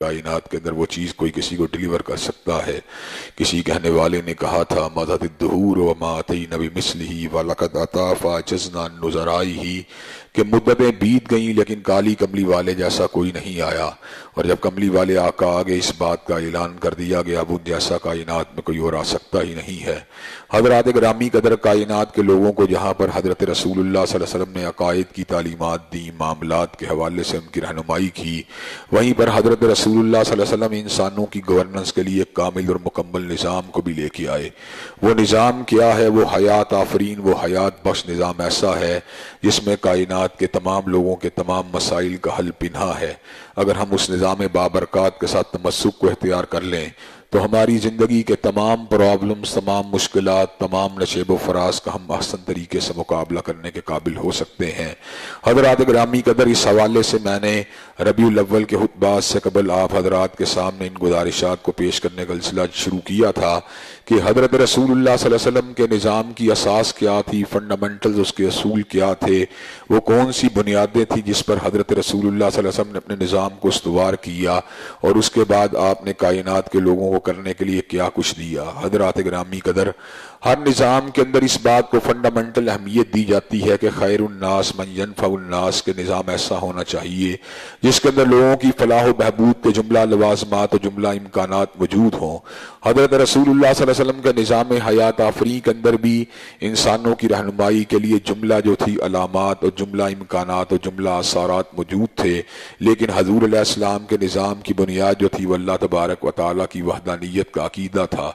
کائنات کے اندر وہ چیز کوئی کسی کو ڈیلیور کر سکتا ہے۔ کسی کہنے والے نے کہا تھا مضت الدہور وما اتینا بمثلہ ولقد اتی فعجزنا عن نظرائہ، کہ مدتیں بیت گئیں لیکن کالی کملی والے جیسا کوئی نہیں آیا، اور جب کملی والے آقا آگے اس بات کا اعلان کر دیا گیا اب ان جیسا کائنات میں کوئی اور آ سکتا ہی نہیں ہے۔ حضرات گرامی قدر، کائنات کے لوگوں کو جہاں پر حضرت رسول اللہ صلی اللہ علیہ وسلم نے عقائد کی تعلیمات دی، معاملات کے حوالے سے ان کی رہنمائی کی، وہیں پر حضرت رسول اللہ صلی اللہ علیہ وسلم انسانوں کی گورننس کے لیے ایک کامل اور مکمل نظام کو بھی لے کے آئے۔ وہ نظام کیا ہے؟ وہ حیات آفرین، وہ حیات بخش نظام ایسا ہے جس میں کائنات کے تمام لوگوں کے تمام مسائل کا حل پنہا ہے۔ اگر ہم اس نظام بابرکات کے ساتھ تمسک کو اختیار کر لیں تو ہماری زندگی کے تمام پرابلمز، تمام مشکلات، تمام نشیب و فراز کا ہم احسن طریقے سے مقابلہ کرنے کے قابل ہو سکتے ہیں۔ حضرات گرامی قدر، اس حوالے سے میں نے ربیع الاول کے خطبات سے قبل آپ حضرات کے سامنے ان گزارشات کو پیش کرنے کا سلسلہ شروع کیا تھا کہ حضرت رسول اللہ صلی اللہ علیہ وسلم کے نظام کی اساس کیا تھی، فنڈامنٹلز اس کے اصول کیا تھے، وہ کون سی بنیادیں تھیں جس پر حضرت رسول اللہ صلی اللہ علیہ وسلم نے اپنے نظام کو استوار کیا، اور اس کے بعد آپ نے کائنات کے لوگوں کو کرنے کے لیے کیا کچھ دیا۔ حضرات گرامی قدر، ہر نظام کے اندر اس بات کو فنڈامنٹل اہمیت دی جاتی ہے کہ خیر الناس من ینفع الناس کے نظام ایسا ہونا چاہیے جس کے اندر لوگوں کی فلاح و بہبود کے جملہ لوازمات و جملہ امکانات موجود ہوں۔ حضرت رسول اللہ صلی اللہ علیہ وسلم کے نظام حیات آفرین کے اندر بھی انسانوں کی رہنمائی کے لیے جملہ جو تھی علامات اور جملہ امکانات اور جملہ آثارات موجود تھے، لیکن حضور علیہ السلام کے نظام کی بنیاد جو تھی وہ اللہ تبارک و تعالیٰ کی وحدانیت کا عقیدہ تھا۔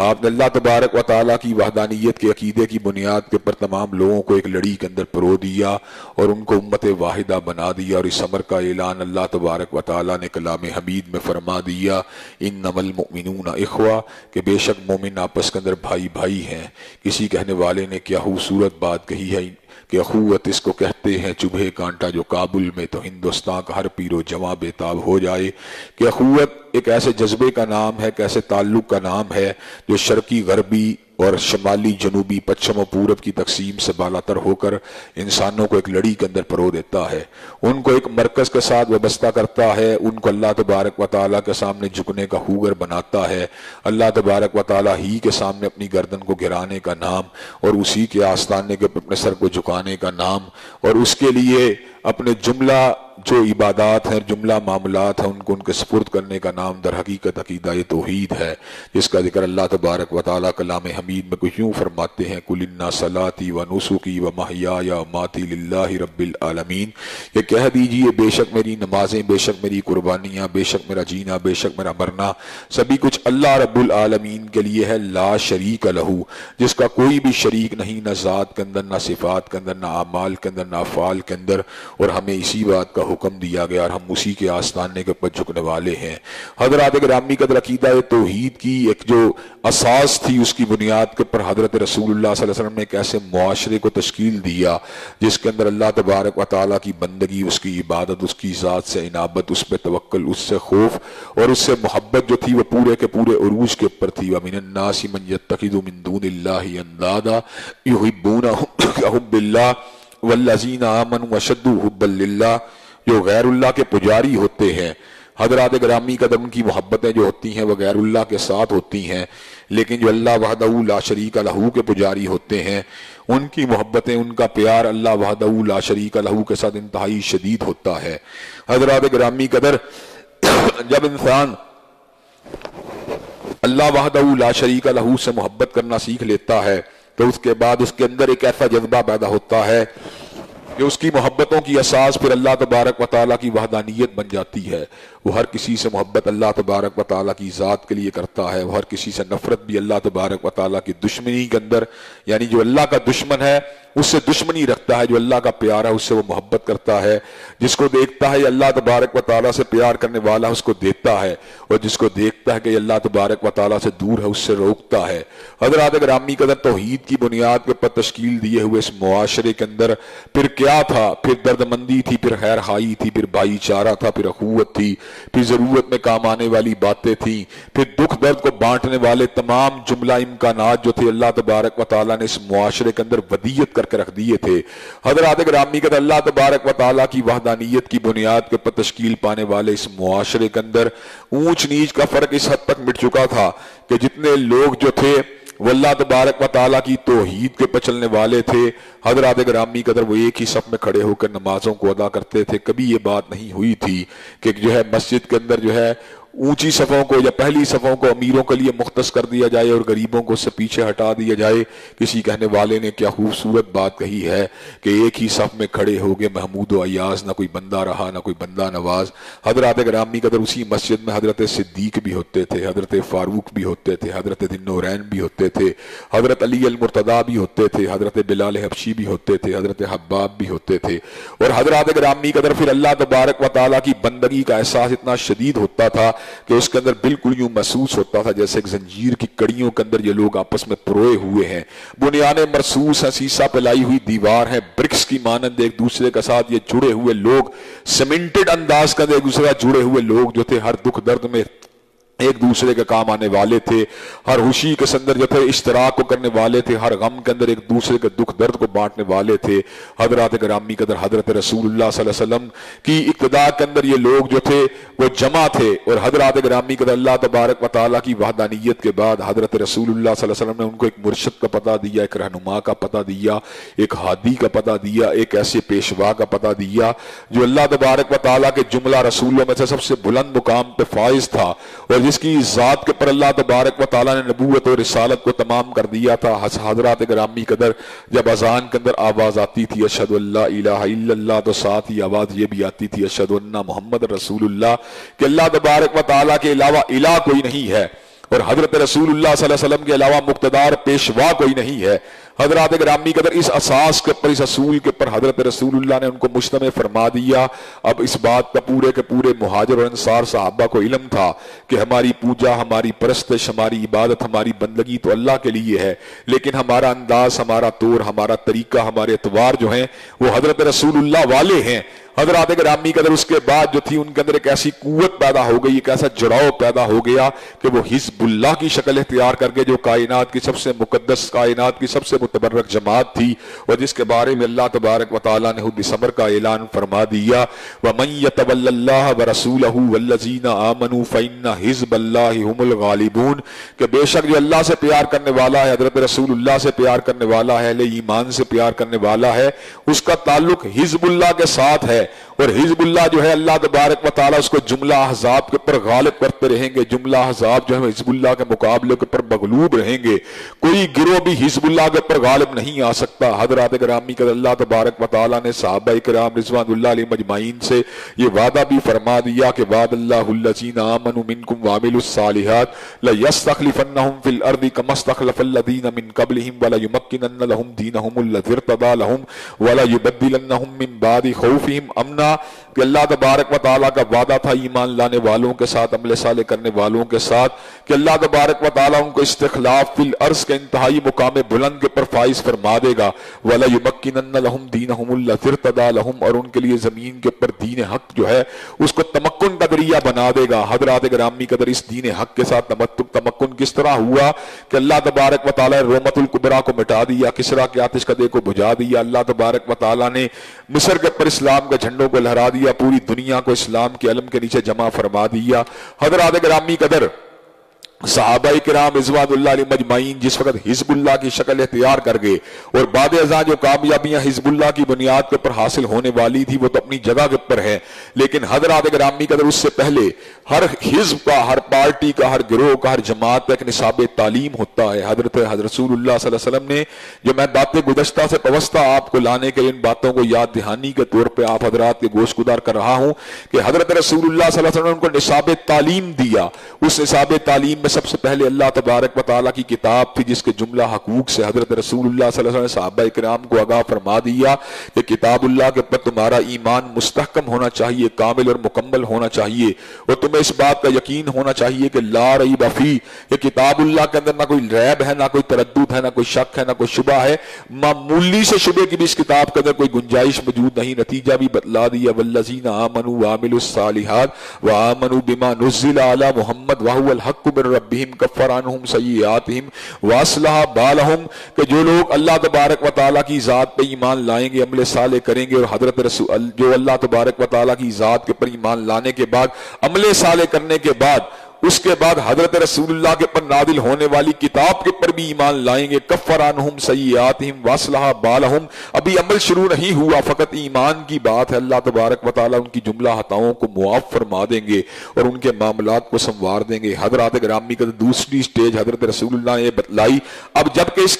آپ نے اللہ تبارک و تعالیٰ کی وحدانیت کے عقیدے کی بنیاد کے پر تمام لوگوں کو ایک لڑی کے اندر پرو دیا اور ان کو امت واحدہ بنا دیا، اور اس امر کا اعلان اللہ تبارک و تعالیٰ نے کلام حمید میں فرما دیا، انما المؤمنون اخوہ، کہ بے شک مومن آپس کے اندر بھائی بھائی ہیں۔ کسی کہنے والے نے کیا خوبصورت بات کہی ہے کہ اخوت اس کو کہتے ہیں چبھے کانٹا جو کابل میں تو ہندوستان کا ہر پیر و جواں بےتاب ہو جائے، کہ اخوت ایک ایسے جذبے کا نام ہے، ایسے تعلق کا نام ہے جو شرقی غربی اور شمالی جنوبی پچھم و پورب کی تقسیم سے بالاتر ہو کر انسانوں کو ایک لڑی کے اندر پرو دیتا ہے، ان کو ایک مرکز کے ساتھ وابستہ کرتا ہے، ان کو اللہ تبارک و تعالیٰ کے سامنے جھکنے کا خوگر بناتا ہے، اللہ تبارک و تعالیٰ ہی کے سامنے اپنی گردن کو گرانے کا نام، اور اسی کے آستانے کے اپنے سر کو جھکانے کا نام، اور اس کے لیے اپنے جملہ جو عبادات ہیں، جملہ معاملات ہیں، ان کو ان کے سپرد کرنے کا نام در حقیقت عقیدہ توحید ہے، جس کا ذکر اللہ تبارک و تعالیٰ کلام حمید میں کچھ یوں فرماتے ہیں، قُلْ إِنَّ صَلَاتِي وَنُسُكِي وَمَحْيَايَ وَمَمَاتِي لِلَّهِ رَبِّ الْعَالَمِينَ، یہ کہہ دیجئے بے شک میری نمازیں، بے شک میری قربانیاں، بے شک میرا جینا، بے شک میرا مرنا، سبھی کچھ اللہ رب العالمین کے لیے ہے، لا شریک لہو، جس کا کوئی بھی شریک نہیں، نہ ذات کے اندر، نہ صفات کے اندر، نہ اعمال کے اندر، نہ افعال کے اندر، اور ہمیں اسی بات کا حکم دیا گیا اور ہم اسی کے آستانے کے اوپر جھکنے والے ہیں۔ حضرات گرامی قدر، عقیدہ توحید کی ایک جو اساس تھی، اس کی بنیاد کے پر حضرت رسول اللہ صلی اللہ علیہ وسلم نے ایک ایسے معاشرے کو تشکیل دیا جس کے اندر اللہ تبارک و تعالیٰ کی بندگی، اس کی عبادت، اس کی ذات سے عنابت، اس پہ توکل، اس سے خوف اور اس سے محبت جو تھی وہ پورے کے پورے عروج کے اوپر تھی۔ وَمِنَ النَّاسِ مَن يَتَّخِذُ مِن دُونِ اللَّهِ أَندَادًا يُحِبُّونَهُمْ كَحُبِّ اللَّهِ والذین آمنوا اشد حبا للہ، جو غیر اللہ کے پجاری ہوتے ہیں۔ حضرات گرامی قدر، ان کی محبتیں جو ہوتی ہیں وہ غیر اللہ کے ساتھ ہوتی ہیں، لیکن جو اللہ وحدہ لا شریک لہو کے پجاری ہوتے ہیں ان کی محبتیں، ان کا پیار اللہ وحدہ لا شریک لہو کے ساتھ انتہائی شدید ہوتا ہے۔ حضرات گرامی قدر، جب انسان اللہ وحدہ لا شریک لہو سے محبت کرنا سیکھ لیتا ہے تو اس کے بعد اس کے اندر ایک ایسا جذبہ پیدا ہوتا ہے کہ اس کی محبتوں کی اساس پھر اللہ تبارک و تعالیٰ کی وحدانیت بن جاتی ہے۔ وہ ہر کسی سے محبت اللہ تبارک و تعالیٰ کی ذات کے لیے کرتا ہے، وہ ہر کسی سے نفرت بھی اللہ تبارک و تعالیٰ کی دشمنی کے اندر، یعنی جو اللہ کا دشمن ہے اس سے دشمنی رکھتا ہے، جو اللہ کا پیار ہے اس سے وہ محبت کرتا ہے، جس کو دیکھتا ہے اللہ تبارک و تعالیٰ سے پیار کرنے والا اس کو دیتا ہے، اور جس کو دیکھتا ہے کہ اللہ تبارک و تعالیٰ سے دور ہے اس سے روکتا ہے۔ حضرات گرامی قدر، توحید کی بنیاد کے پر تشکیل دیے ہوئے اس معاشرے کے اندر پھر کیا تھا؟ پھر دردمندی تھی، پھر خیر خائی تھی، پھر بھائی چارہ تھا، پھر اخوت تھی، پھر ضرورت میں کام آنے والی باتیں تھیں، پھر دکھ درد کو بانٹنے والے تمام جملہ امکانات جو تھے اللہ تبارک و تعالیٰ نے اس معاشرے کے اندر ودیت کر کے رکھ دیے تھے۔ حضرات گرامی کے اللہ تبارک و تعالیٰ کی وحدانیت کی بنیاد کے پر تشکیل پانے والے اس معاشرے کے اندر اونچ نیچ کا فرق اس حد تک مٹ چکا تھا کہ جتنے لوگ جو تھے وہ اللہ تبارک و تعالیٰ کی توحید کے پر چلنے والے تھے، حضرات گرامی قدر وہ ایک ہی صف میں کھڑے ہو کر نمازوں کو ادا کرتے تھے۔ کبھی یہ بات نہیں ہوئی تھی کہ جو ہے مسجد کے اندر جو ہے اونچی صفوں کو یا پہلی صفوں کو امیروں کے لیے مختص کر دیا جائے اور غریبوں کو اس سے پیچھے ہٹا دیا جائے۔ کسی کہنے والے نے کیا خوبصورت بات کہی ہے کہ ایک ہی صف میں کھڑے ہو گئے محمود و ایاز، نہ کوئی بندہ رہا نہ کوئی بندہ نواز۔ حضرات گرامی قدر اسی مسجد میں حضرت صدیق بھی ہوتے تھے، حضرت فاروق بھی ہوتے تھے، حضرت ذوالنورین بھی ہوتے تھے، حضرت علی المرتضیٰ بھی ہوتے تھے، حضرت بلال حبشی بھی ہوتے تھے، حضرت حباب بھی ہوتے تھے۔ اور حضرات گرامی قدر پھر اللہ تبارک و تعالیٰ کی بندگی کا احساس اتنا شدید ہوتا تھا کہ اس کے اندر بالکل یوں محسوس ہوتا تھا جیسے ایک زنجیر کی کڑیوں کے اندر یہ لوگ آپس میں پروئے ہوئے ہیں، بنیادیں مرصوص ہیں، سیسا پلائی ہوئی دیوار ہے، برکس کی مانند ایک دوسرے کے ساتھ یہ جڑے ہوئے لوگ، سیمنٹڈ انداز کے اندر ایک دوسرے کا جڑے ہوئے لوگ جو تھے ہر دکھ درد میں ایک دوسرے کے کام آنے والے تھے، ہر خوشی کے اندر جو تھے اشتراک کو کرنے والے تھے، ہر غم کے اندر ایک دوسرے کے دکھ درد کو بانٹنے والے تھے۔ حضرات گرامی قدر حضرت رسول اللہ صلی اللہ علیہ وسلم کی اقتداء کے اندر یہ لوگ جو تھے وہ جمع تھے، اور حضرات گرامی قدر اللہ تبارک و تعالیٰ کی وحدانیت کے بعد حضرت رسول اللہ صلی اللہ علیہ وسلم نے ان کو ایک مرشد کا پتہ دیا، ایک رہنما کا پتہ دیا، ایک ہادی کا پتہ دیا، ایک ایسے پیشوا کا پتہ دیا جو اللہ تبارک و تعالیٰ کے جملہ رسولوں میں سے سب سے بلند مقام پہ فائز تھا، اور جس کی ذات کے پر اللہ تبارک و تعالیٰ نے نبوت اور رسالت کو تمام کر دیا تھا۔ حضرات گرامی قدر جب اذان کے اندر آواز آتی تھی اشہد ان لا الہ الا اللہ، تو ساتھ ہی آواز یہ بھی آتی تھی اشہد ان محمد رسول اللہ، کہ اللہ تبارک و تعالیٰ کے علاوہ الہ کوئی نہیں ہے، اور حضرت رسول اللہ صلی اللہ علیہ وسلم کے علاوہ مقتدار پیشوا کوئی نہیں ہے۔ حضرات گرامی قدر اس اساس کے پر، اس اصول کے پر حضرت رسول اللہ نے ان کو مجتمع فرما دیا۔ اب اس بات کا پورے کے پورے مہاجر اور انصار صحابہ کو علم تھا کہ ہماری پوجا، ہماری پرستش، ہماری عبادت، ہماری بندگی تو اللہ کے لیے ہے، لیکن ہمارا انداز، ہمارا طور، ہمارا طریقہ، ہمارے اطوار جو ہیں وہ حضرت رسول اللہ والے ہیں۔ حضرات گرامی قدر اس کے بعد جو تھی ان کے اندر ایک ایسی قوت پیدا ہو گئی، ایک ایسا جڑاؤ پیدا ہو گیا کہ وہ حزب اللہ کی شکل اختیار کر کے جو کائنات کی سب سے مقدس، کائنات کی سب سے متبرک جماعت تھی، اور جس کے بارے میں اللہ تبارک و تعالیٰ نے ابتسام کا اعلان فرما دیا وَمَن يَتَوَلَّ اللَّهَ وَرَسُولَهُ وَالَّذِينَ آمَنُوا فَإِنَّ حِزْبَ اللَّهِ هُمُ الْغَالِبُونَ، کہ بے شک جو اللہ سے پیار کرنے والا ہے، حضرت رسول اللہ سے پیار کرنے والا ہے، اہل ایمان سے پیار کرنے والا ہے، اس کا تعلق حزب اللہ کے ساتھ ہے، اور حزب اللہ جو ہے اللہ تبارک و تعالیٰ اس کو جملہ احزاب کے پر غالب کرتے رہیں گے، جملہ احزاب جو ہے حزب اللہ کے مقابلے کے پر مغلوب رہیں گے، کوئی گروہ بھی حزب اللہ کے پر غالب نہیں آ سکتا۔ حضرات گرامی قدر اللہ تبارک و تعالیٰ نے صحابہ کرام رضوان اللہ علیہم اجمعین سے یہ وعدہ بھی فرما دیا کہ وعد اللہ الذین آمنوا منکم وعملوا الصالحات لیستخلفنہم فی الارض کما استخلف الذین من قبلہم ولایمکنن لہم دینہم الذی ارتضی لہم ولایبدلنہم من بعد خوفہم امنا، کہ اللہ تبارک و تعالیٰ کا وعدہ تھا ایمان لانے والوں کے ساتھ، عمل صالح کرنے والوں کے ساتھ، کہ اللہ تبارک و تعالیٰ ان کو استخلاف فی الارض کے انتہائی مقام بلند کے پر فائز فرما دے گا، وَلَيُمَكِّنَنَّ لَهُمْ دِينَهُمُ الَّذِي ارْتَضَىٰ لَهُمْ، اور ان کے لیے زمین کے اوپر دین حق جو ہے اس کو تمکن کا ذریعہ بنا دے گا۔ حضرات گرامی قدر اس دین حق کے ساتھ تمکن کس طرح ہوا کہ اللہ تبارک و تعالیٰ نے رومت الکبریٰ کو مٹا دیا، کسریٰ کے آتش کدے کو بجھا دیا، اللہ تبارک و تعالیٰ نے مصر کے پر اسلام کے جھنڈوں کو لہرا دیا، پوری دنیا کو اسلام کے علم کے نیچے جمع فرما دیا۔ حضرات گرامی قدر صحابہ کرام رضوان اللہ علیہم اجمعین جس وقت حزب اللہ کی شکل اختیار کر گئے، اور بعد ازاں جو کامیابیاں حزب اللہ کی بنیاد کے پر حاصل ہونے والی تھی وہ تو اپنی جگہ کے پر ہیں، لیکن حضرات گرامی قدر اس سے پہلے ہر حزب کا، ہر پارٹی کا، ہر گروہ کا، ہر جماعت کا ایک نصاب تعلیم ہوتا ہے۔ حضرت رسول اللہ صلی اللہ علیہ وسلم نے جو میں باتیں گزشتہ سے پوستہ آپ کو لانے کے ان باتوں کو یاد دہانی کے طور پہ آپ حضرات کے گوش گدار کر رہا ہوں کہ حضرت رسول اللہ صلی اللہ علیہ وسلم نے ان کو نصاب تعلیم دیا۔ اس نصاب تعلیم میں سب سے پہلے اللہ تبارک و تعالیٰ کی کتاب تھی جس کے جملہ حقوق سے حضرت رسول اللہ صلی اللہ علیہ وسلم نے صحابہ کرام کو آگاہ فرما دیا کہ کتاب اللہ کے پر تمہارا ایمان مستحکم ہونا چاہیے، کامل اور مکمل ہونا چاہیے، اور تمہیں اس بات کا یقین ہونا چاہیے کہ لا ریب فیہ، کہ کتاب اللہ کے اندر نہ کوئی ریب ہے، نہ کوئی تردد ہے، نہ کوئی شک ہے، نہ کوئی شبہ ہے، معمولی سے شبے کی بھی اس کتاب کے اندر کوئی گنجائش موجود نہیں۔ نتیجہ بھی بتلا دیا والذین آمنوا وعملوا الصالحات وآمنوا بما نزل علی محمد وهو الحق من ربہم کفر عنہم سیئاتہم واصلح بالہم، کہ جو لوگ اللہ تبارک و تعالیٰ کی ذات پہ ایمان لائیں گے، عمل صالح کریں گے، اور حضرت رسول جو اللہ تبارک و تعالیٰ کی ذات کے پر ایمان لانے کے بعد، عمل صالح کرنے کے بعد، اس کے بعد حضرت رسول اللہ کے پر نازل ہونے والی کتاب کے پر بھی ایمان لائیں گے، کفر عنہم سیئاتہم واصلح بالہم، ابھی عمل شروع نہیں ہوا، فقط ایمان کی بات ہے، اللہ تبارک و تعالیٰ ان کی جملہ خطاؤں کو معاف فرما دیں گے اور ان کے معاملات کو سنوار دیں گے۔ حضرات گرامی کا دوسری سٹیج حضرت رسول اللہ نے بتلائی، اب جبکہ اس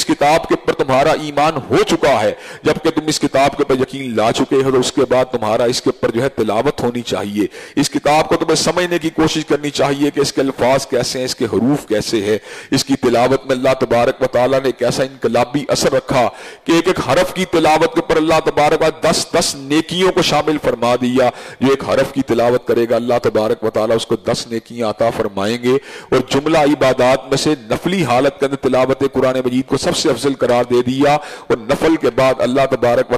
کتاب کے پر تمہارا ایمان ہو چکا ہے، جبکہ تم اس کتاب کے پر یقین لا چکے ہو، تو اس کے بعد تمہارا اس کے پر جو ہے تلاوت ہونی چاہیے، اس کتاب کو تمہیں سمجھنے کی کوشش کرنی چاہیے کہ اس کے الفاظ کیسے ہیں، اس کے حروف کیسے ہیں، اس کی تلاوت میں اللہ تبارک و تعالیٰ نے کیسا انقلابی اثر رکھا کہ ایک ایک حرف کی تلاوت کے اوپر اللہ تبارک و تعالیٰ 10 نیکیوں کو شامل فرما دیا۔ جو ایک حرف کی تلاوت کرے گا اللہ تبارک و تعالیٰ اس کو 10 نیکیاں عطا فرمائیں گے، اور جملہ عبادات میں سے نفلی حالت کے اندر تلاوت قرآن مجید کو سب سے افضل قرار دے دیا، اور نفل کے بعد اللہ تبارک و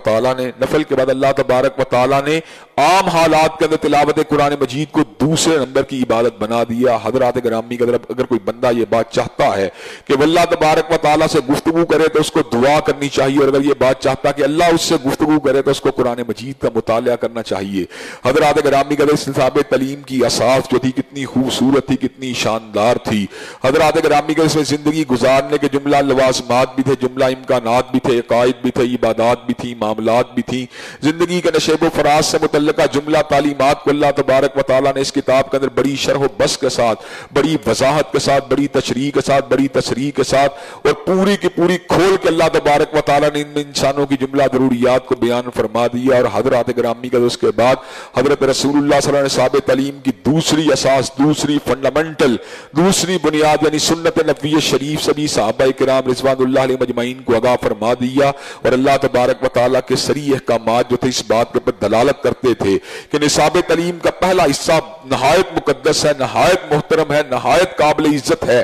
تعالیٰ نے عام حالات کے اندر تلاوت قرآن مجید کو دوسرے نمبر کی عبادت بنا دیا۔ حضرات گرامی کا اگر کوئی بندہ یہ بات چاہتا ہے کہ وہ اللہ تبارک و تعالیٰ سے گفتگو کرے تو اس کو دعا کرنی چاہیے، اور اگر یہ بات چاہتا کہ اللہ اس سے گفتگو کرے تو اس کو قرآن مجید کا مطالعہ کرنا چاہیے۔ حضرات گرامی کا اس نصاب تعلیم کی اساس جو تھی کتنی خوبصورت تھی، کتنی شاندار تھی۔ حضرات گرامی کا اس میں زندگی گزارنے کے جملہ لوازمات بھی تھے، جملہ امکانات بھی تھے، عقائد بھی تھے، عبادات بھی تھی، معاملات بھی تھیں، زندگی کے نشیب و فراز سے متعلقہ جملہ تعلیمات کو اللہ تبارک و تعالیٰ نے اس کتاب کے اندر بڑی شرح و بس کے ساتھ، بڑی وضاحت کے ساتھ، بڑی تشریح کے ساتھ، بڑی تصریح کے ساتھ، اور پوری کی پوری کھول کے اللہ تبارک و تعالیٰ نے ان انسانوں کی جملہ ضروریات کو بیان فرما دیا۔ اور حضرات گرامی کا اس کے بعد حضرت رسول اللہ صلی اللہ علیہ وسلم تعلیم کی دوسری اساس، دوسری فنڈامنٹل، دوسری بنیاد یعنی سنت نبوی شریف سے بھی صحابہ کرام رضوان اللہ علیہ مجمعین کو آگاہ فرما دیا، اور اللہ تبارک و تعالیٰ کے صریح احکامات جو تھے اس بات کے پر دلالت کرتے تھے کہ نصاب تعلیم کا پہلا حصہ نہایت مقدس ہے، نہایت محترم ہے، نہایت قابل عزت ہے،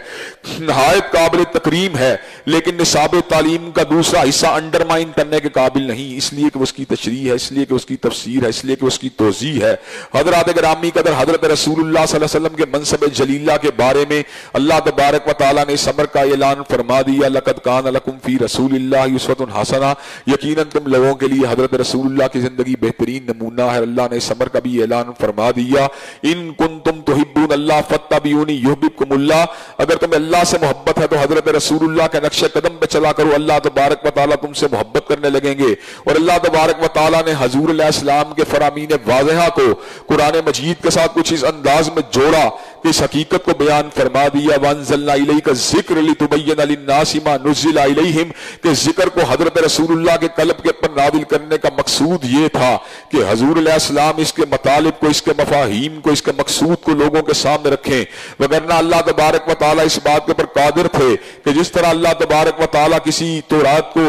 نہایت قابل تکریم ہے، لیکن نصاب تعلیم کا دوسرا حصہ انڈرمائن کرنے کے قابل نہیں، اس لیے کہ اس کی تشریح ہے، اس لیے کہ اس کی تفسیر ہے، اس لیے کہ اس کی توضیح ہے۔ حضرات گرامی قدر حضرت رسول اللہ صلی اللہ علیہ وسلم کے منصب جلیلہ کے بارے میں اللہ تبارک و تعالیٰ نے اس امر کا اعلان فرما دیا، لقد کان لکم فی رسول اللہ اسوۃ حسنہ، یقیناً تم لوگوں کے لیے حضرت رسول اللہ کی زندگی بہترین نمونہ ہے۔ اللہ نے اس امر کا بھی اعلان فرما دیا، ان کنتم تحبون اللہ فاتبعونی یحببکم اللہ، اگر تمہیں اللہ سے محبت ہے تو حضرت رسول اللہ کے نقش قدم پہ چلا کرو، اللہ تبارک و تعالیٰ تم سے محبت کرنے لگیں گے۔ اور اللہ تبارک و تعالیٰ نے حضور علیہ السلام کے فرامین واضحہ کو قرآن مجید کے ساتھ کچھ اس انداز میں جوڑا کہ اس حقیقت کو بیان فرما دیا، وَأَنزَلْنَا إِلَيْكَ الذِّكْرَ لِتُبَيِّنَ لِلنَّاسِ مَا نُزِّلَ إِلَيْهِمْ، کہ ذکر کو حضرت رسول اللہ کے قلب کے پر نازل کرنے کا مقصود یہ تھا کہ حضور علیہ السلام اس کے مطالب کو، اس کے مفاہیم کو، اس کے مقصود کو لوگوں کے سامنے رکھیں، وگرنہ اللہ تبارک و تعالیٰ اس بات کے پر قادر تھے کہ جس طرح اللہ تبارک و تعالیٰ کسی تورات کو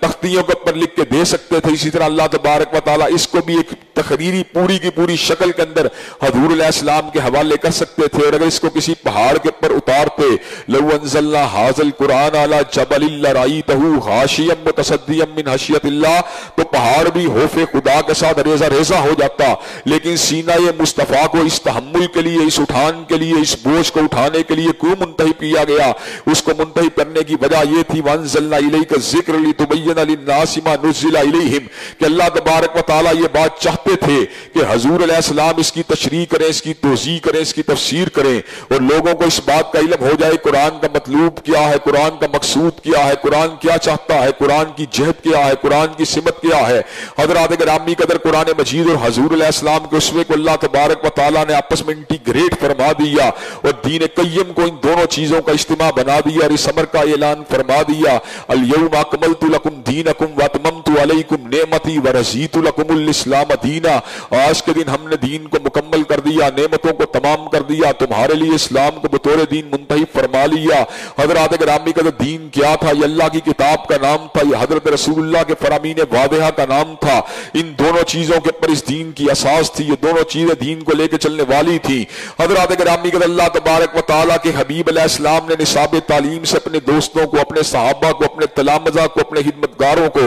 تختیوں کے پر لکھ کے دے سکتے تھے، اسی طرح اللہ تبارک و تعالیٰ اس کو بھی ایک تقریری پوری کی پوری شکل کے اندر حضور علیہ السلام کے حوالے کر سکتے تھے، اور اگر اس کو کسی پہاڑ کے پر اتارتے، لو انزلنا ھذا القرآن علی جبل لرأیتہ خاشعا متصدعا من خشیۃ اللہ، تو پہاڑ بھی خوف خدا کے ساتھ ریزہ ریزہ ہو جاتا، لیکن سینہ مصطفیٰ کو اس تحمل کے لیے، اس اٹھان کے لیے، اس بوجھ کو اٹھانے کے لیے کیوں منتخب کیا گیا؟ اس کو منتخب کرنے کی وجہ یہ تھی، وَأَنزَلْنَا إِلَيْكَ الذِّكْرَ لِتُبَيِّنَ لِلنَّاسِ مَا نُزِّلَ إِلَيْهِمْ، کہ اللہ تبارک و تعالیٰ یہ بات چاہتے تھے کہ حضور علیہ السلام اس کی تشریح کریں، اس کی توضیح کریں، اس کی تفسیر کریں، اور لوگوں کو اس بات کا علم ہو جائے قرآن کا مطلوب کیا ہے، قرآن کا مقصود کیا ہے، قرآن کیا چاہتا ہے، قرآن کی جہت کیا ہے، قرآن کی سمت کیا ہے۔ حضرات گرامی قدر قرآن مجید اور حضور علیہ السلام کے اسوے کو اللہ تبارک و تعالیٰ نے آپس میں انٹیگریٹ فرما دیا، اور دین قیم کو ان دونوں چیزوں کا اجتماع بنا دیا، اور اس امر کا اعلان فرما دیا، الیوم اکملت لکم دینکم واتممت علیکم نعمتی ورضیت لکم الاسلام دینا، آج کے دن ہم نے دین کو مکمل کر دیا، نعمتوں کو تمام کر دیا، تمہارے لیے اسلام کو بطور دین منتخب فرما لیا۔ حضرات گرامی کا دین کیا تھا؟ یہ اللہ کی کتاب کا نام تھا، یہ حضرت رسول اللہ کے فرامین واضحہ کا نام تھا، ان دونوں چیزوں کے پر اس دین کی اساس تھی، یہ دونوں چیزیں دین کو لے کے چلنے والی تھی۔ حضرات گرامی کا اللہ تبارک و تعالیٰ کے حبیب علیہ السلام نے نصاب تعلیم سے اپنے دوستوں کو، اپنے صحابہ کو، اپنے تلامذہ کو، اپنے خدمتگاروں کو،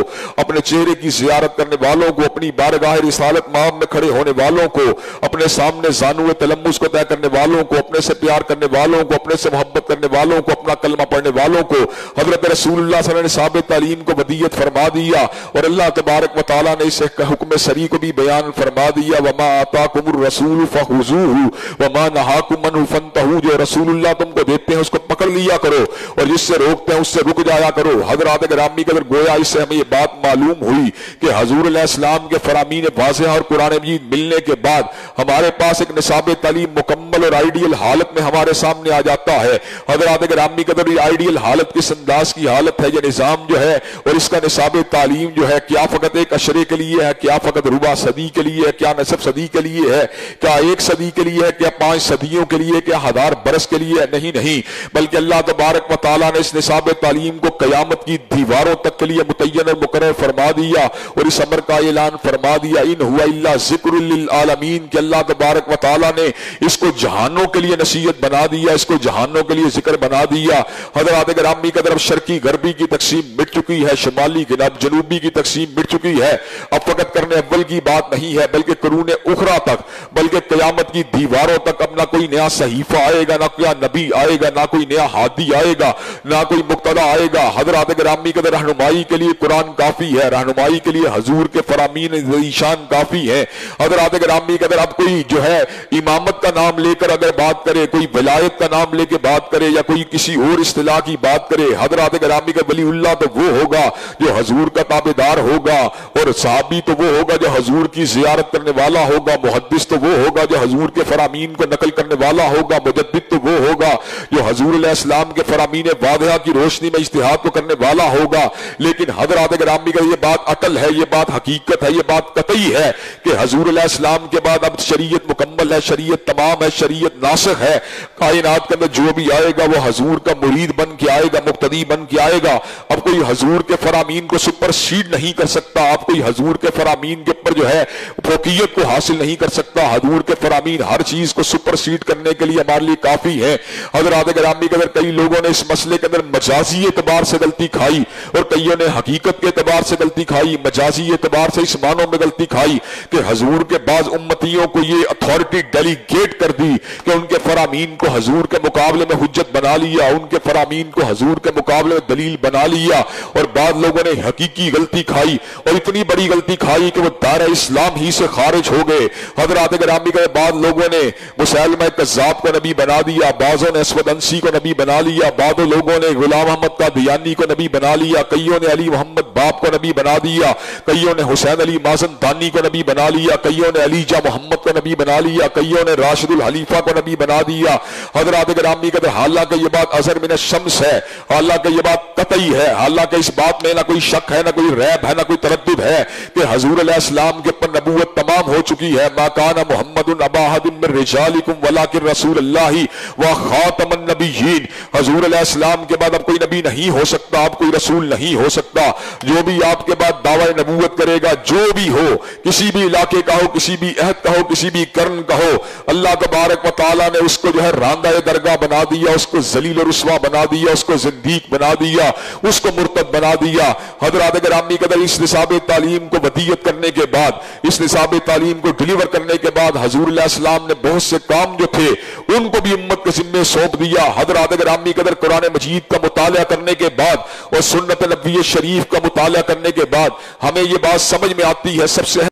اپنے چہرے کی زیارت کرنے والوں کو، اپنی بارگاہ رسالت مآب میں کھڑے ہونے والوں کو، اپنے سامنے زانو تلمس کو طے کرنے والوں کو، اپنے سے پیار کرنے والوں کو، اپنے سے محبت کرنے والوں کو، اپنا کلمہ پڑھنے والوں کو حضرت رسول اللہ صلی اللہ علیہ وسلم نے ثابت تعلیم کو ودیت فرما دیا، اور اللہ تبارک و تعالیٰ نے اس حکم سری کو بھی بیان فرما دیا، وما آتاکم الرسول فخذوہ وما نہاکم عنہ فانتہوا، جو رسول اللہ تم کو دیتے ہیں اس کو پکڑ لیا کرو، اور جس سے روکتے ہیں اس سے رک جایا کرو۔ حضرات گرامی قدر، گویا اس سے ہمیں یہ بات معلوم ہوئی کہ حضور علیہ السلام کے فرامین واضح اور قرآن مجید ملنے کے بعد ہمارے پاس ایک نصاب تعلیم مکمل اور آئیڈیل حالت میں ہمارے سامنے آ جاتا ہے۔ حضرات گرامی قدر، یہ آئیڈیل حالت کس انداز کی حالت ہے، یہ نظام جو ہے اور اس کا نصاب تعلیم جو ہے، کیا فقط ایک عشرے کے لیے ہے، کیا فقط ربع صدی کے لیے ہے، کیا نصف صدی کے لیے ہے، کیا ایک صدی کے لیے ہے، کیا 5 صدیوں کے لیے، کیا 1000 برس کے لیے ہے؟ نہیں، بلکہ اللہ تبارک و تعالیٰ نے اس نصاب تعلیم کو قیامت کی دیواروں تک کے لیے متعین اور مقرر فرما دیا، اور اس امر کا اعلان فرما دیا، ان ہوا الا ذکر للعالمین، کہ اللہ تبارک و تعالیٰ نے اس کو جہانوں کے لیے نصیحت بنا دیا، اس کو جہانوں کے لیے ذکر بنا دیا۔ حضرات گرامی کا طرف شرقی غربی کی تقسیم مٹ چکی ہے، شمالی جنوبی کی تقسیم مٹ چکی ہے۔ اب فقط کرنے اول کی بات نہیں ہے، بلکہ قرون اخرى تک، بلکہ قیامت کی دیواروں تک اب نہ کوئی نیا صحیفہ آئے گا، نہ کوئی نبی آئے گا، نہ کوئی نیا ہادی آئے گا، نہ کوئی مقتدی آئے گا۔ حضرات گرامی کا رہنمائی کے لیے قرآن کافی ہے، رہنمائی کے لیے حضور کے فرامین ذیشان کافی ہے۔ حضرات گرامی کا اب کوئی جو ہے امامت کا نام لے کر اگر بات کرے، کوئی ولایت کا نام لے کے بات کرے، یا کوئی کسی اور اصطلاح کی بات کرے، حضرات گرامی کا ولی اللہ تو وہ ہوگا جو حضور کا تابعدار ہوگا، اور صحابی تو وہ ہوگا جو حضور کی زیارت کرنے والا ہوگا، محدث تو وہ ہوگا جو حضور کے فرامین کو نقل کرنے والا ہوگا، مجدد تو وہ ہوگا جو حضور علیہ السلام کے فرامین واضحہ کی روشنی میں اجتہاد کو کرنے والا ہوگا۔ لیکن حضرات گرامی کا یہ بات اٹل ہے، یہ بات حقیقت ہے، یہ بات قطعی ہے کہ حضور علیہ السلام کے بعد اب شریعت مکمل ہے، شریعت تمام ہے، شریعت ناسخ ہے۔ کائنات کے اندر جو بھی آئے گا وہ حضور کا مرید بن کے آئے گا، مقتدی بن کے آئے گا۔ اب کوئی حضور کے فرامین کو سپرسیڈ نہیں کر سکتا، اب کوئی حضور کے فرامین کے اوپر جو ہے فوقیت کو حاصل نہیں کر سکتا۔ حضور کے فرامین ہر چیز کو سپرسیڈ کرنے کے لیے ہمارے لیے کافی ہے۔ حضرات گرامی کے اندر کئی لوگوں نے اس مسئلے کے اندر مجازی اعتبار سے غلطی کھائی، اور کئیوں نے حقیقت کے اعتبار سے غلطی کھائی۔ مجازی اعتبار سے اس معنوں میں غلطی کھائی کہ حضور کے بعض امتیوں کو یہ اتھارٹی ڈیلیگیٹ کر دی کہ ان کے فرامین کو حضور کے مقابلے میں حجت بنا لیا، ان کے فرامین کو حضور کے مقابلے میں دلیل بنا لیا، اور بعض لوگوں نے حقیقی غلطی کھائی، اور اتنی بڑی غلطی کھائی کہ وہ دائرہ اسلام ہی سے خارج ہو گئے۔ حضرات گرامی کے بعض لوگوں نے مسیلمہ کذاب کو نبی بنا دیا، بعضوں نے اسود انسی کو نبی بنا لیا، بعض لوگوں نے غلام محمد قادیانی کو نبی بنا لیا، کئیوں نے علی محمد باپ کو نبی بنا دیا، کئیوں نے حسین علی مازن دانی کو نبی بنا لیا، کئیوں نے علی جا محمد کو نبی بنا لیا، کئیوں نے راشد الحلیفہ کو نبی بنا دیا۔ حضرات گرامی کے حالانکہ یہ بات ازہر من الشمس ہے، حالانکہ یہ بات قطعی ہے، حالانکہ اس بات میں نہ کوئی شک ہے، نہ کوئی ریب ہے، نہ کوئی تردد ہے کہ حضور علیہ السلام کے اوپر نبوت تمام ہو چکی ہے۔ ما کان محمد ابا احد من رجالکم ولکن رسول اللہ و خاتم النبیین، حضور علیہ السلام کے بعد اب کوئی نبی نہیں ہو سکتا، اب کوئی رسول نہیں ہو سکتا۔ جو بھی آپ کے بعد دعوی نبوت کرے گا، جو بھی ہو، کسی بھی علاقے کا ہو، کسی بھی عہد کا ہو، کسی بھی قرن کا ہو، اللہ تبارک و تعالیٰ نے اس کو جو ہے راندہ درگاہ بنا دیا، اس کو ذلیل و رسوا بنا دیا، اس کو زندیق بنا دیا، اس کو مرتد بنا دیا۔ حضرات گرامی قدر، اس نصاب تعلیم کو ودیت کرنے کے بعد، اس نصاب تعلیم کو ڈیلیور کرنے کے بعد حضور علیہ السلام نے بہت سے کام جو تھے ان کو بھی امت کے ذمے سونپ دیا۔ حضرات گرامی قدر، قرآن مجید کا مطالعہ کرنے کے بعد اور سنت نبوی شریف کا مطالعہ کرنے کے بعد ہمیں یہ بات سمجھ میں آتی ہے، سب سے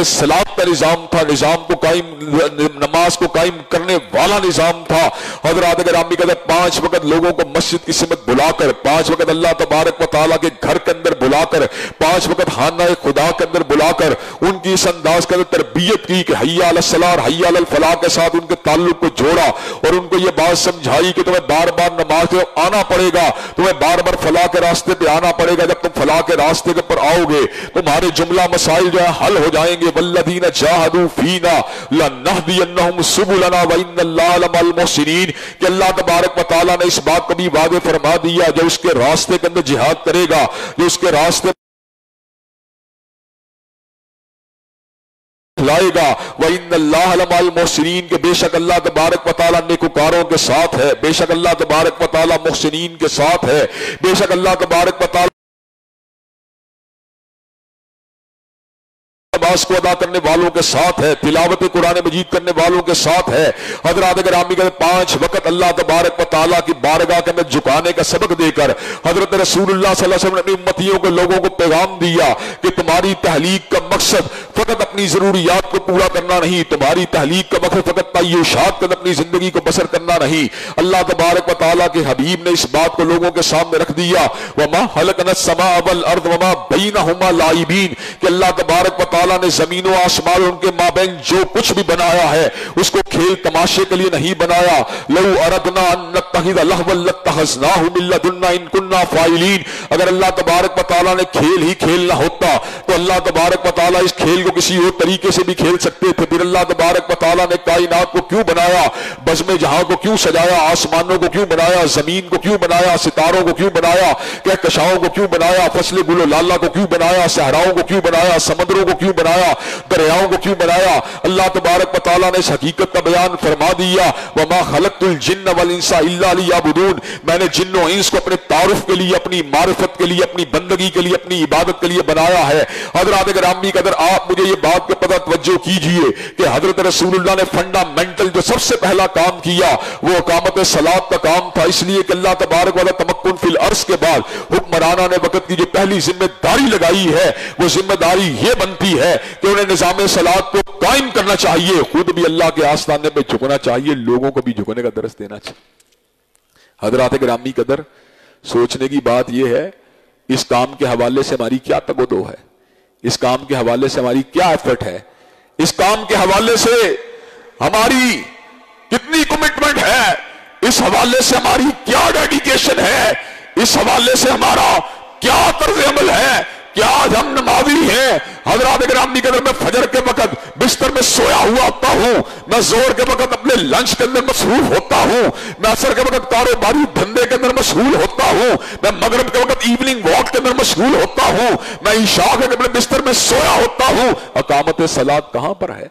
صلاۃ کا نظام تھا، نظام کو قائم، نماز کو قائم کرنے والا نظام تھا۔ حضرات گرامی قدر، 5 وقت لوگوں کو مسجد کی سمت بلا کر، 5 وقت اللہ تبارک و تعالیٰ کے گھر کے اندر بلا کر، 5 وقت خانہ خدا کے اندر بلا کر ان کی اس انداز کے اندر تربیت کی کہ حی علی الصلاۃ اور حی علی الفلاح کے ساتھ ان کے تعلق کو جوڑا، اور ان کو یہ بات سمجھائی کہ تمہیں بار بار نماز پہ آنا پڑے گا، تمہیں بار بار فلاح کے راستے پہ آنا پڑے گا۔ جب تم فلاح کے راستے کے پر آؤ گے تمہارے جملہ مسائل جو ہے حل ہو جائیں گے۔ والذین جاہدوا فینا لنہدینہم سبلنا وان اللہ لمع المحسنین، کہ اللہ تبارک و تعالیٰ نے اس بات کو بھی واضح فرما دیا، جو اس کے راستے کے اندر جہاد کرے گا، جو اس کے راستے جھٹلائے گا۔ وَإِنَّ اللَّهَ لَمَعَ الْمُحْسِنِينَ کہ بے شک اللہ تبارک و تعالیٰ نیکوکاروں کے ساتھ ہے، بے شک اللہ تبارک و تعالیٰ محسنین کے ساتھ ہے، بے شک اللہ تبارک و تعالیٰ نماز کو ادا کرنے والوں کے ساتھ ہے، تلاوت قرآن مجید کرنے والوں کے ساتھ ہے۔ حضرات گرامی کے 5 وقت اللہ تبارک و تعالیٰ کی بارگاہ کے اندر جھکانے کا سبق دے کر حضرت رسول اللہ صلی اللہ علیہ وسلم نے اپنی امتیوں کو لوگوں کو پیغام دیا کہ تمہاری تحلیق کا مقصد فقط اپنی ضروریات کو پورا کرنا نہیں، تمہاری تحلیق کا مقصد فقط تعیشات کے اپنی زندگی کو بسر کرنا نہیں۔ اللہ تبارک و تعالیٰ کے حبیب نے اس بات کو لوگوں کے سامنے رکھ دیا، وَمَا خَلَقْنَا السَّمَاءَ وَالْأَرْضَ وَمَا بَيْنَهُمَا لَاعِبِينَ کہ اللہ تبارک و تعالیٰ نے زمین و آسمان اور ان کے مابین جو کچھ بھی بنایا ہے اس کو کھیل تماشے کے لیے نہیں بنایا۔ لَوْ أَرَدْنَا أَن نَّتَّخِذَ لَهْوًا لَّاتَّخَذْنَاهُ مِن لَّدُنَّا إِن كُنَّا فَاعِلِينَ اگر اللہ تبارک و تعالیٰ نے کھیل ہی کھیل نہ ہوتا تو اللہ تبارک و تعالیٰ اس کھیل کو کسی اور طریقے سے بھی کھیل سکتے تھے۔ پھر اللہ تبارک و تعالیٰ نے کائنات کو کیوں بنایا، بزم جہاں کو کیوں سجایا، آسمانوں کو کیوں بنایا، زمین کو کیوں بنایا، ستاروں کو کیوں بنایا، کہکشاؤں کو کیوں بنایا، فصل گل و لالہ کو کیوں بنایا، صحراؤں کو کیوں بنایا، سمندروں کو کیوں بنایا، دریاؤں کو کیوں بنایا۔ اللہ تبارک و تعالیٰ نے اس حقیقت کا بیان فرما دیا، وَمَا خَلَقْتُ الْجِنَّ وَالْإِنسَ إِلَّا لِيَعْبُدُونَ میں نے جن و انس کو اپنے تعارف کے لیے، اپنی معرفت کے لیے، اپنی بندگی کے لیے، اپنی عبادت کے لیے بنایا ہے۔ حضرات گرامی قدر آپ مجھے یہ بات کے پتہ توجہ کیجئے کہ حضرت رسول اللہ نے فنڈامنٹل جو سب سے پہلا کام کیا وہ اقامت صلاۃ کا کام تھا، اس لیے کہ اللہ تبارک و تعالیٰ تمکن فی الارض کے بعد حکمرانان وقت کی جو پہلی ذمہ داری لگائی ہے وہ ذمہ داری یہ بنتی ہے کہ انہیں نظام صلاۃ کو قائم کرنا چاہیے، خود بھی اللہ کے آستانے پہ جھکنا چاہیے، لوگوں کو بھی جھکنے کا درس دینا چاہیے۔ حضرات گرامی قدر سوچنے کی بات یہ ہے اس کام کے حوالے سے ہماری کیا تگ و دو ہے، اس کام کے حوالے سے ہماری کیا ایفرٹ ہے، اس کام کے حوالے سے ہماری کتنی کمٹمنٹ ہے، اس حوالے سے ہماری کیا ڈیڈیکیشن ہے، اس حوالے سے ہمارا کیا طرز عمل ہے، کیا آج ہم نمازی ہیں۔ حضرات گرامی کے اندر میں فجر کے وقت بستر میں سویا ہوا ہوتا ہوں، میں زور کے وقت اپنے لنچ کے اندر مصروف ہوتا ہوں، میں عصر کے وقت کاروباری دھندے کے اندر مشغول ہوتا ہوں، میں مغرب کے وقت ایوننگ واک کے اندر مشغول ہوتا ہوں، میں عشاء کے اپنے بستر میں سویا ہوتا ہوں۔ اقامت صلاۃ کہاں پر ہے؟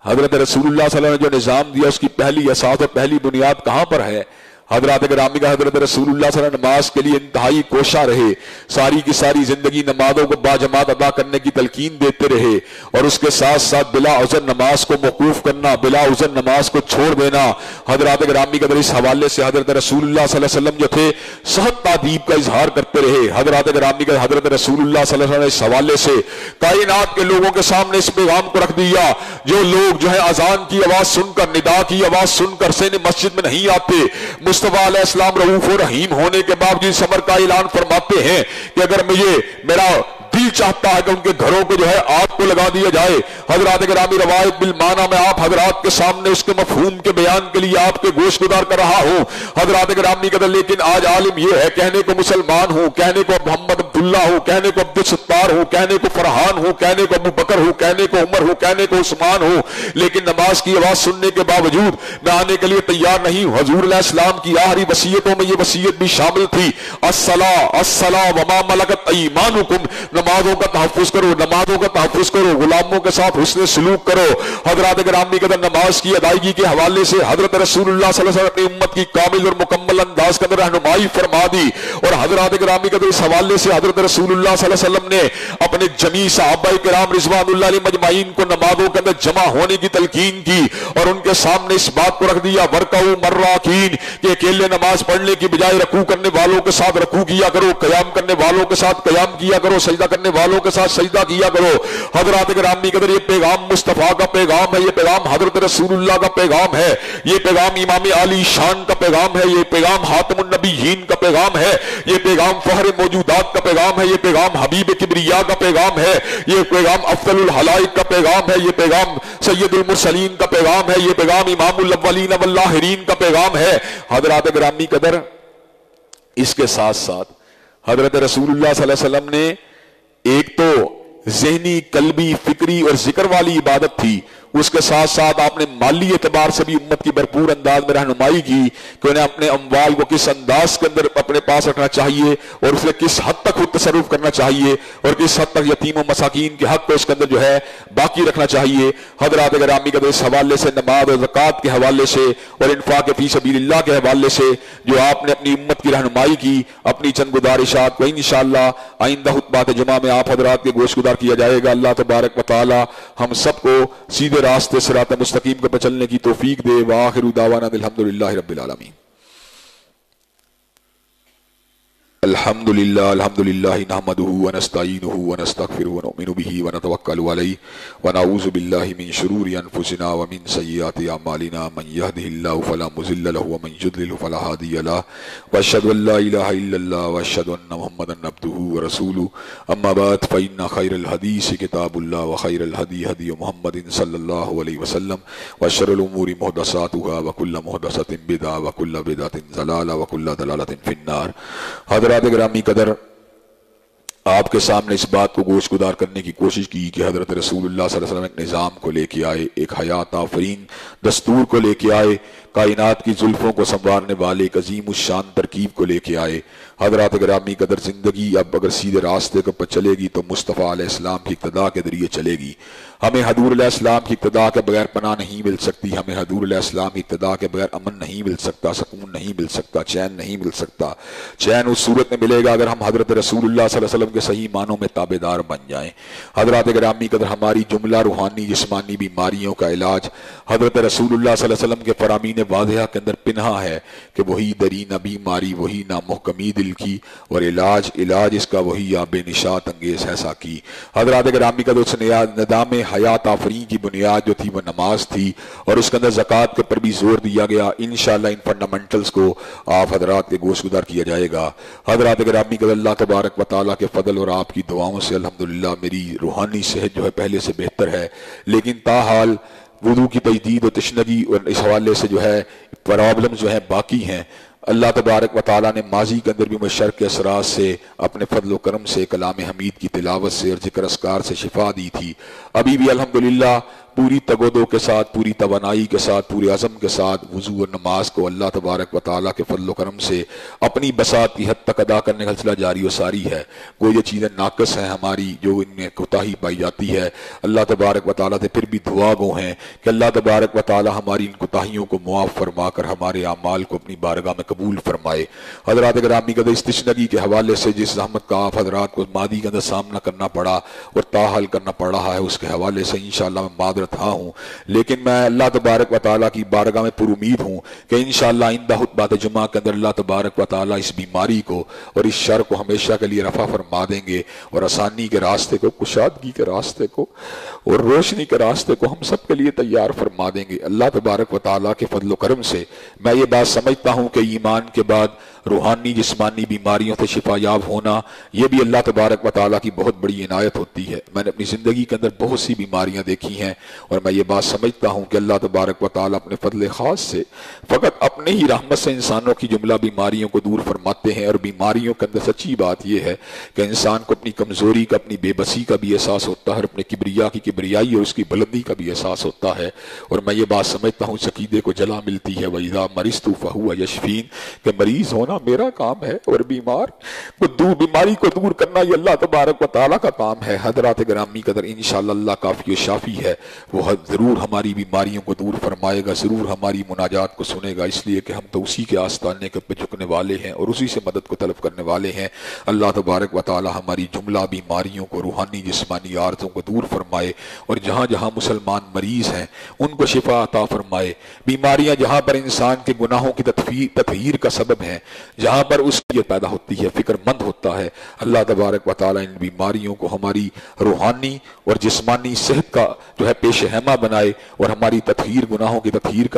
حضرت رسول اللہ صلی اللہ علیہ وسلم نے جو نظام دیا اس کی پہلی اساس اور پہلی بنیاد کہاں پر ہے؟ حضرات گرامی کا حضرت رسول اللہ صلی اللہ علیہ وسلم نماز کے لیے انتہائی کوشاں رہے، ساری کی ساری زندگی نمازوں کو باجماعت ادا کرنے کی تلقین دیتے رہے، اور اس کے ساتھ ساتھ بلا عذر نماز کو موقوف کرنا، بلا عذر نماز کو چھوڑ دینا۔ حضرات گرامی کا اس حوالے سے حضرت رسول اللہ صلی اللہ علیہ وسلم جو تھے سخت تعدیب کا اظہار کرتے رہے۔ حضرات گرامی کا حضرت رسول اللہ صلی اللہ علیہ وسلم نے اس حوالے سے کائنات کے لوگوں کے سامنے اس پیغام کو رکھ دیا، جو لوگ جو ہے اذان کی آواز سن کر، ندا کی آواز سن کر سین مسجد میں نہیں آتے، مصطفیٰ علیہ السلام رؤوف و رحیم ہونے کے باوجود صبر کا اعلان فرماتے ہیں کہ اگر میرا دل چاہتا ہے کہ ان کے گھروں کو جو ہے آگ کو لگا دیا جائے۔ حضرات گرامی روایت بالمعنی میں آپ حضرات کے سامنے اس کے مفہوم کے بیان کے لیے آپ کے گوش گزار کر رہا ہوں۔ حضرات گرامی قدر لیکن آج عالم یہ ہے کہنے کو مسلمان ہوں، کہنے کو محمد عبداللہ ہوں، کہنے کو عبدالستار ہوں، کہنے کو فرحان ہوں، کہنے کو ابو بکر ہوں، کہنے کو عمر ہوں، کہنے کو عثمان ہوں، لیکن نماز کی آواز سننے کے باوجود میں آنے کے لیے تیار نہیں ہوں۔ حضور علیہ السلام کی آخری وصیتوں میں یہ وصیت بھی شامل تھی، الصلاۃ وما ملکت ایمانکم، نمازوں کا تحفظ کرو، نمازوں کا تحفظ کرو، غلاموں کے ساتھ حسن سلوک کرو۔ حضرات گرامی قدر نماز کی ادائیگی کے حوالے سے حضرت رسول اللہ صلی اللہ علیہ وسلم اپنی امت کی کامل اور مکمل انداز کے اندر رہنمائی فرما دی، اور حضرات گرامی قدر اس حوالے سے حضرت رسول اللہ صلی اللہ علیہ وسلم نے اپنے جمیع صحابہ کرام رضوان اللہ علیہ مجمعین کو نمازوں کے اندر جمع ہونے کی تلقین کی، اور ان کے سامنے اس بات کو رکھ دیا ورکعوا مراکین کہ اکیلے نماز پڑھنے کی بجائے رکوع کرنے والوں کے ساتھ رکوع کیا کرو، قیام کرنے والوں کے ساتھ قیام کیا کرو، سجدہ کرنے والوں کے ساتھ سجدہ کیا کرو۔ حضرات گرامی قدر یہ پیغام مصطفیٰ کا پیغام ہے، یہ پیغام حضرت رسول اللہ کا پیغام ہے، یہ پیغام امام علی شان کا پیغام ہے، یہ پیغام خاتم النبیین کا پیغام ہے، یہ پیغام فخر موجودات کا پیغام ہے، یہ پیغام حبیب کبریا کا پیغام ہے، یہ پیغام افضل الخلائق کا پیغام ہے، یہ پیغام سید المرسلین کا پیغام ہے، یہ پیغام امام الاولین والآخرین کا پیغام ہے۔ حضرات گرامی قدر اس کے ساتھ ساتھ حضرت رسول اللہ صلی اللہ علیہ وسلم نے ایک تو ذہنی، قلبی، فکری اور ذکر والی عبادت تھی، اس کے ساتھ ساتھ آپ نے مالی اعتبار سے بھی امت کی بھرپور انداز میں رہنمائی کی کہ انہیں اپنے اموال کو کس انداز کے اندر اپنے پاس رکھنا چاہیے اور اس میں کس حد تک خود تصرف کرنا چاہیے اور کس حد تک یتیم و مساکین کے حق کو اس کے اندر جو ہے باقی رکھنا چاہیے۔ حضرات گرامی کا اس حوالے سے نماز اور زکوٰۃ کے حوالے سے اور انفاق فی سبیل اللہ کے حوالے سے جو آپ نے اپنی امت کی رہنمائی کی، اپنی چند گزارشات کو انشاءاللہ آئندہ خطبات جمعہ میں آپ حضرات کے گوش گزار کیا جائے گا۔ اللہ تبارک و تعالی ہم سب کو سیدھے راستے صراط مستقیم پر چلنے کی توفیق دے۔ وآخر دعوانا الحمدللہ رب العالمین۔ الحمدللہ نحمده ونستعینه ونستغفره ونؤمن به ونتوکل علیہ ونعوذ باللہ من شرور انفسنا ومن سیئات اعمالنا من یهده اللہ فلا مضل له ومن یضلل فلا ہادی له واشهد ان لا الہ الا اللہ واشهد ان محمدا عبده ورسوله اما بعد فإن خیر الحدیث کتاب اللہ وخیر الہدی ہدی محمد صلی اللہ علیہ وسلم وشر الامور محدثاتها وکل محدثۃ بدعہ وکل بدعۃ ضلالہ وکل ضلالۃ فی النار۔ حضرات گرامی قدر، آپ کے سامنے اس بات کو گوش گدار کرنے کی کوشش کی کہ حضرت رسول اللہ صلی اللہ علیہ وسلم ایک نظام کو لے کے آئے، ایک حیات آفرین دستور کو لے کے آئے، کائنات کی زلفوں کو سنوارنے والے ایک عظیم الشان ترکیب کو لے کے آئے۔ حضرات گرامی قدر، زندگی اب اگر سیدھے راستے پر چلے گی تو مصطفیٰ علیہ السلام کی اقتداء کے ذریعے چلے گی۔ ہمیں حضور علیہ السلام کی اقتداء کے بغیر پناہ نہیں مل سکتی، ہمیں حضور علیہ السلام کی اقتداء کے بغیر امن نہیں مل سکتا، سکون نہیں مل سکتا، چین نہیں مل سکتا۔ چین اس صورت میں ملے گا اگر ہم حضرت رسول اللہ صلی اللہ علیہ وسلم کے صحیح معنوں میں تابعدار بن جائیں۔ حضرات گرامی قدر، ہماری جملہ روحانی جسمانی بیماریوں کا علاج حضرت رسول اللہ صلی اللہ علیہ وسلم کے فرامین واضحہ کے اندر پنہا ہے کہ وہی درینہ بیماری، وہی نامحکمی دل کی، اور علاج اس کا وہی آب نشاط انگیز ہے ساکی۔ حضرات گرامی قدر، اس نظام حیات آفرین کی بنیاد جو تھی وہ نماز تھی، اور اس کے اندر زکوٰۃ کے پر بھی زور دیا گیا۔ انشاءاللہ ان فنڈامنٹلز کو آپ حضرات کے گوش گدار کیا جائے گا۔ حضرات گرامی قدر، اللہ تبارک و تعالیٰ کے فضل اور آپ کی دعاؤں سے الحمدللہ میری روحانی صحت جو ہے پہلے سے بہتر ہے، لیکن تاحال وضو کی تجدید و تشنگی اور اس حوالے سے جو ہے پرابلمز جو ہیں باقی ہیں۔ اللہ تبارک و تعالیٰ نے ماضی کے اندر بھی مشر کے اثرات سے اپنے فضل و کرم سے کلام حمید کی تلاوت سے اور ذکر اذکار سے شفا دی تھی۔ ابھی بھی الحمدللہ پوری تگودو کے ساتھ، پوری توانائی کے ساتھ، پورے عزم کے ساتھ وضو اور نماز کو اللہ تبارک و تعالیٰ کے فضل و کرم سے اپنی بساط کی حد تک ادا کرنے کا سلسلہ جاری و ساری ہے۔ کوئی یہ چیزیں ناقص ہیں ہماری جو ان میں کوتاہی پائی جاتی ہے، اللہ تبارک و تعالیٰ سے پھر بھی دعا گو ہیں کہ اللہ تبارک و تعالیٰ ہماری ان کوتاہیوں کو معاف فرما کر ہمارے اعمال کو اپنی بارگاہ میں قبول فرمائے۔ حضرات گرامی قدر، اس تشنگی کے حوالے سے جس زحمت کا آپ حضرات کو ماضی کے اندر سامنا کرنا پڑا اور تاحال کرنا پڑ رہا ہے، اس کے حوالے سے انشاءاللہ میں معذرت ہاں ہوں، لیکن میں اللہ تبارک و تعالیٰ کی بارگاہ میں پر امید ہوں کہ انشاءاللہ آئندہ خطبات جمعہ کے اندر اللہ تبارک و تعالیٰ اس بیماری کو اور اس شر کو ہمیشہ کے لیے رفع فرما دیں گے، اور آسانی کے راستے کو، کشادگی کے راستے کو اور روشنی کے راستے کو ہم سب کے لیے تیار فرما دیں گے۔ اللہ تبارک و تعالیٰ کے فضل و کرم سے میں یہ بات سمجھتا ہوں کہ ایمان کے بعد روحانی جسمانی بیماریوں سے شفا یاب ہونا یہ بھی اللہ تبارک و تعالیٰ کی بہت بڑی عنایت ہوتی ہے۔ میں نے اپنی زندگی کے اندر بہت سی بیماریاں دیکھی ہیں، اور میں یہ بات سمجھتا ہوں کہ اللہ تبارک و تعالیٰ اپنے فضل خاص سے فقط اپنے ہی رحمت سے انسانوں کی جملہ بیماریوں کو دور فرماتے ہیں۔ اور بیماریوں کے اندر سچی بات یہ ہے کہ انسان کو اپنی کمزوری کا، اپنی بے بسی کا بھی احساس ہوتا ہے، اور اپنے کبریا کی کبریائی اور اس کی بلندی کا بھی احساس ہوتا ہے۔ اور میں یہ بات سمجھتا ہوں اس عقیدے کو جلا ملتی ہے، وَإِذَا مَرِضْتُ فَهُوَ يَشْفِينِ، کہ مریض ہونا میرا کام ہے اور بیماری کو دور کرنا یہ اللہ تبارک و تعالیٰ کا کام ہے۔ حضرات گرامی قدر، انشاءاللہ اللہ کافی و شافی ہے، وہ ضرور ہماری بیماریوں کو دور فرمائے گا، ضرور ہماری مناجات کو سنے گا، اس لیے کہ ہم تو اسی کے آستانے کے پہ جھکنے والے ہیں اور اسی سے مدد کو طلب کرنے والے ہیں۔ اللہ تبارک و تعالیٰ ہماری جملہ بیماریوں کو، روحانی جسمانی عارضوں کو دور فرمائے، اور جہاں جہاں مسلمان مریض ہیں ان کو شفا عطا فرمائے۔ بیماریاں جہاں پر انسان کے گناہوں کی تطہیر کا سبب ہیں، جہاں پر اس کی پیدا ہوتی ہے، فکر مند ہوتا ہے، اللہ تبارک و تعالیٰ ان بیماریوں کو ہماری روحانی اور جسمانی صحت کا جو ہے پیش خیمہ بنائے، اور ہماری تطہیر، گناہوں کی تطہیر کا